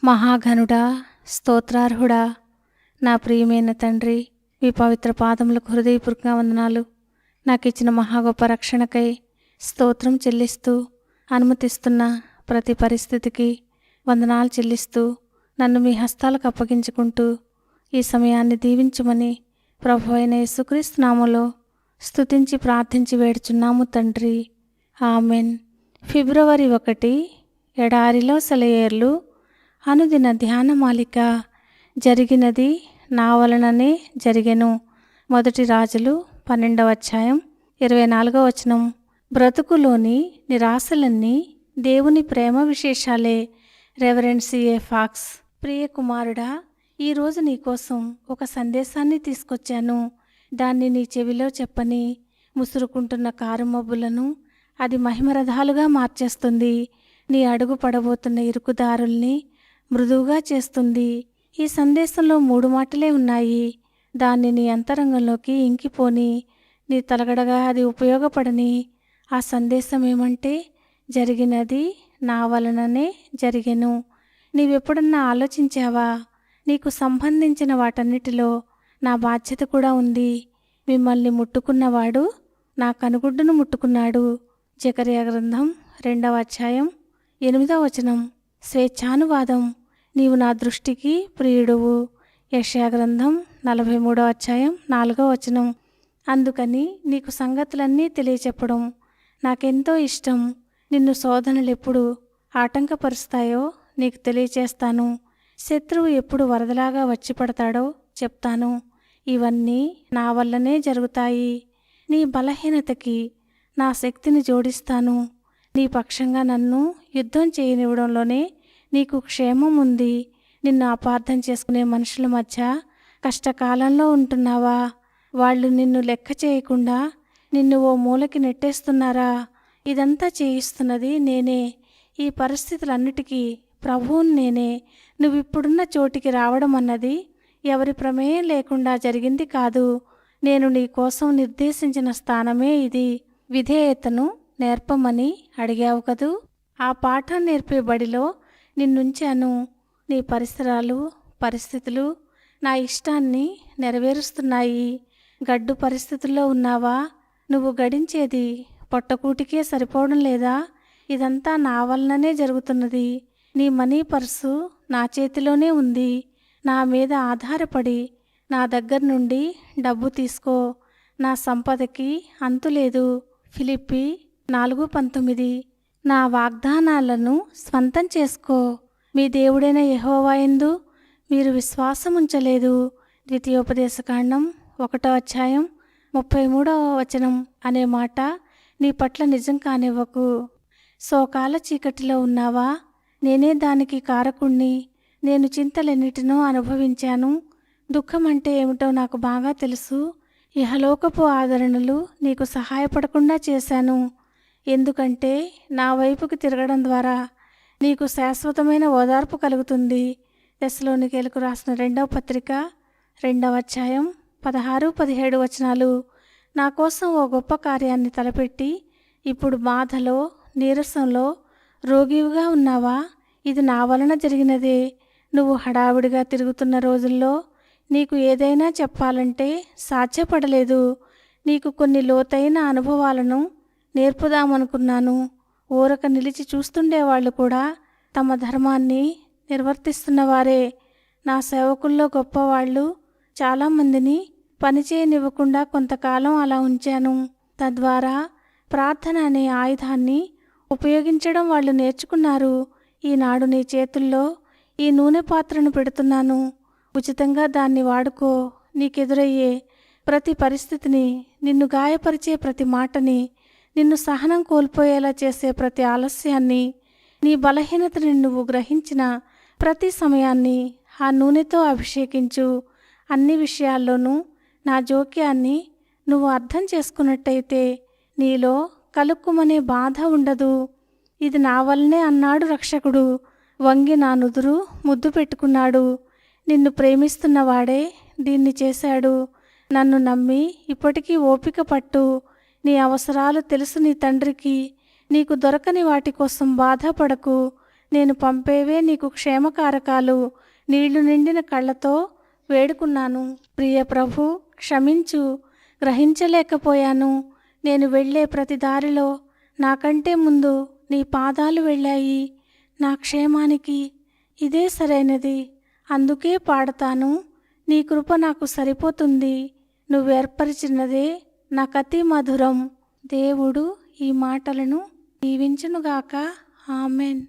మహాఘనుడా, స్తోత్రార్హుడా, నా ప్రియమైన తండ్రి, మీ పవిత్ర పాదములకు హృదయపూర్వక వందనాలు. నాకు ఇచ్చిన మహా గొప్ప రక్షణకై స్తోత్రం చెల్లిస్తూ, అనుమతిస్తున్న ప్రతి పరిస్థితికి వందనాలు చెల్లిస్తూ, నన్ను మీ హస్తాలకు అప్పగించుకుంటూ ఈ సమయాన్ని దీవించమని ప్రభువైన యేసుక్రీస్తు నామములో స్తుతించి ప్రార్థించి వేడుచున్నాము తండ్రి. ఆమెన్. ఫిబ్రవరి 1 ఎడారిలో సెలయేర్లు అనుదిన ధ్యానమాలిక. జరిగినది నా వలననే జరిగెను. 1 రాజులు 12వ అధ్యాయం 24వ వచనం. బ్రతుకులోని నిరాశలన్నీ దేవుని ప్రేమ విశేషాలే. Reverend C.A. ఫాక్స్. ప్రియ కుమారుడా, ఈరోజు నీకోసం ఒక సందేశాన్ని తీసుకొచ్చాను. దాన్ని నీ చెవిలో చెప్పని ముసురుకుంటున్న కారు మబ్బులను అది మహిమరథాలుగా మార్చేస్తుంది. నీ అడుగు పడబోతున్న ఇరుకుదారుల్ని మృదువుగా చేస్తుంది. ఈ సందేశంలో 3 మాటలే ఉన్నాయి. దాన్ని నీ అంతరంగంలోకి ఇంకిపోని, నీ తలగడగా అది ఉపయోగపడని. ఆ సందేశం ఏమంటే, జరిగినది నా వలననే జరిగెను. నీవెప్పుడన్నా ఆలోచించావా? నీకు సంబంధించిన వాటన్నిటిలో నా బాధ్యత కూడా ఉంది. మిమ్మల్ని ముట్టుకున్నవాడు నా కనుగుడ్డును ముట్టుకున్నాడు. జకర్యా గ్రంథం 2వ అధ్యాయం 8వ వచనం. స్వేచ్ఛానువాదం. నీవు నా దృష్టికి ప్రియుడువు. యెషయా గ్రంథం 43వ అధ్యాయం 4వ వచనం. అందుకని నీకు సంగతులన్నీ తెలియచెప్పడం నాకెంతో ఇష్టం. నిన్ను శోధనలు ఎప్పుడు ఆటంకపరుస్తాయో నీకు తెలియచేస్తాను. శత్రువు ఎప్పుడు వరదలాగా వచ్చి పడతాడో చెప్తాను. ఇవన్నీ నా వల్లనే జరుగుతాయి. నీ బలహీనతకి నా శక్తిని జోడిస్తాను. నీ పక్షంగా నన్ను యుద్ధం చేయనివ్వడంలోనే నీకు క్షేమం ఉంది. నిన్ను అపార్థం చేసుకునే మనుషుల మధ్య కష్టకాలంలో ఉంటున్నావా? వాళ్ళు నిన్ను లెక్క చేయకుండా నిన్ను ఓ మూలకి నెట్టేస్తున్నారా? ఇదంతా చేయిస్తున్నది నేనే. ఈ పరిస్థితులన్నిటికీ ప్రభువుని నేనే. నువ్విప్పుడున్న చోటికి రావడం అన్నది ఎవరి ప్రమేయం లేకుండా జరిగింది కాదు. నేను నీ కోసం నిర్దేశించిన స్థానమే ఇది. విధేయతను నేర్పమని అడిగావు కదూ. ఆ పాఠం నేర్పే బడిలో నిన్నుంచాను. నీ పరిస్థితులు నా ఇష్టాన్ని నెరవేరుస్తున్నాయి. గడ్డు పరిస్థితుల్లో ఉన్నావా? నువ్వు గడించేది పొట్టకూటికే సరిపోవడం లేదా? ఇదంతా నా వలననే జరుగుతున్నది. నీ మనీ పర్సు నా చేతిలోనే ఉంది. నా మీద ఆధారపడి నా దగ్గర నుండి డబ్బు తీసుకో. నా సంపదకి అంతులేదు. ఫిలిప్పీ 4:19. నా వాగ్దానాలను స్వంతం చేసుకో. మీ దేవుడైన యెహోవా యందు మీరు విశ్వాసం ఉంచలేదు. ద్వితీయోపదేశకాండం 1వ అధ్యాయం 33వ వచనం అనే మాట నీ పట్ల నిజం కానివ్వకు. శోకాల చీకటిలో ఉన్నావా? నేనే దానికి కారకుణ్ణి. నేను చింతలెన్నిటినో అనుభవించాను. దుఃఖం అంటే ఏమిటో నాకు బాగా తెలుసు. ఇహలోకపు ఆదరణలు నీకు సహాయపడకుండా చేశాను. ఎందుకంటే నా వైపుకి తిరగడం ద్వారా నీకు శాశ్వతమైన ఓదార్పు కలుగుతుంది. తెస్సలోనికీయులకు రాసిన 2వ పత్రిక 2వ అధ్యాయం 16-17 వచనాలు. నా కోసం ఓ గొప్ప కార్యాన్ని తలపెట్టి ఇప్పుడు బాధలో, నీరసంలో రోగివిగా ఉన్నావా? ఇది నా వలన జరిగినదే. నువ్వు హడావిడిగా తిరుగుతున్న రోజుల్లో నీకు ఏదైనా చెప్పాలంటే సాధ్యపడలేదు. నీకు కొన్ని లోతైన అనుభవాలను నేర్పుదామనుకున్నాను. ఊరక నిలిచి చూస్తుండేవాళ్ళు కూడా తమ ధర్మాన్ని నిర్వర్తిస్తున్నవారే. నా సేవకుల్లో గొప్పవాళ్ళు చాలామందిని పనిచేయనివ్వకుండా కొంతకాలం అలా ఉంచాను. తద్వారా ప్రార్థన అనే ఆయుధాన్ని ఉపయోగించడం వాళ్ళు నేర్చుకున్నారు. ఈనాడు నీ చేతుల్లో ఈ నూనె పాత్రను పెడుతున్నాను. ఉచితంగా దాన్ని వాడుకో. నీకెదురయ్యే ప్రతి పరిస్థితిని, నిన్ను గాయపరిచే ప్రతి మాటని, నిన్ను సహనం కోల్పోయేలా చేసే ప్రతి ఆలస్యాన్ని, నీ బలహీనతని నువ్వు గ్రహించిన ప్రతి సమయాన్ని ఆ నూనెతో అభిషేకించు. అన్ని విషయాల్లోనూ నా జోక్యాన్ని నువ్వు అర్థం చేసుకున్నట్టయితే నీలో కలుక్కుమనే బాధ ఉండదు. ఇది నా వల్లనే అన్నాడు రక్షకుడు. వంగి నా నుదురు ముద్దు పెట్టుకున్నాడు. నిన్ను ప్రేమిస్తున్నవాడే దీన్ని చేశాడు. నన్ను నమ్మి ఇప్పటికీ ఓపిక పట్టు. నీ అవసరాలు తెలుసు నీ తండ్రికి. నీకు దొరకని వాటి కోసం బాధపడకు. నేను పంపేవే నీకు క్షేమకారకాలు. నీళ్లు నిండిన కళ్ళతో వేడుకున్నాను. ప్రియ ప్రభు, క్షమించు, గ్రహించలేకపోయాను. నేను వెళ్ళే ప్రతి దారిలో నాకంటే ముందు నీ పాదాలు వెళ్ళాయి. నా క్షేమానికి ఇదే సరైనది. అందుకే పాడతాను. నీ కృప నాకు సరిపోతుంది. నువ్వు ఏర్పరిచినదే నాకతి మధురం. దేవుడు ఈ మాటలను దీవించునుగాక. ఆమెన్.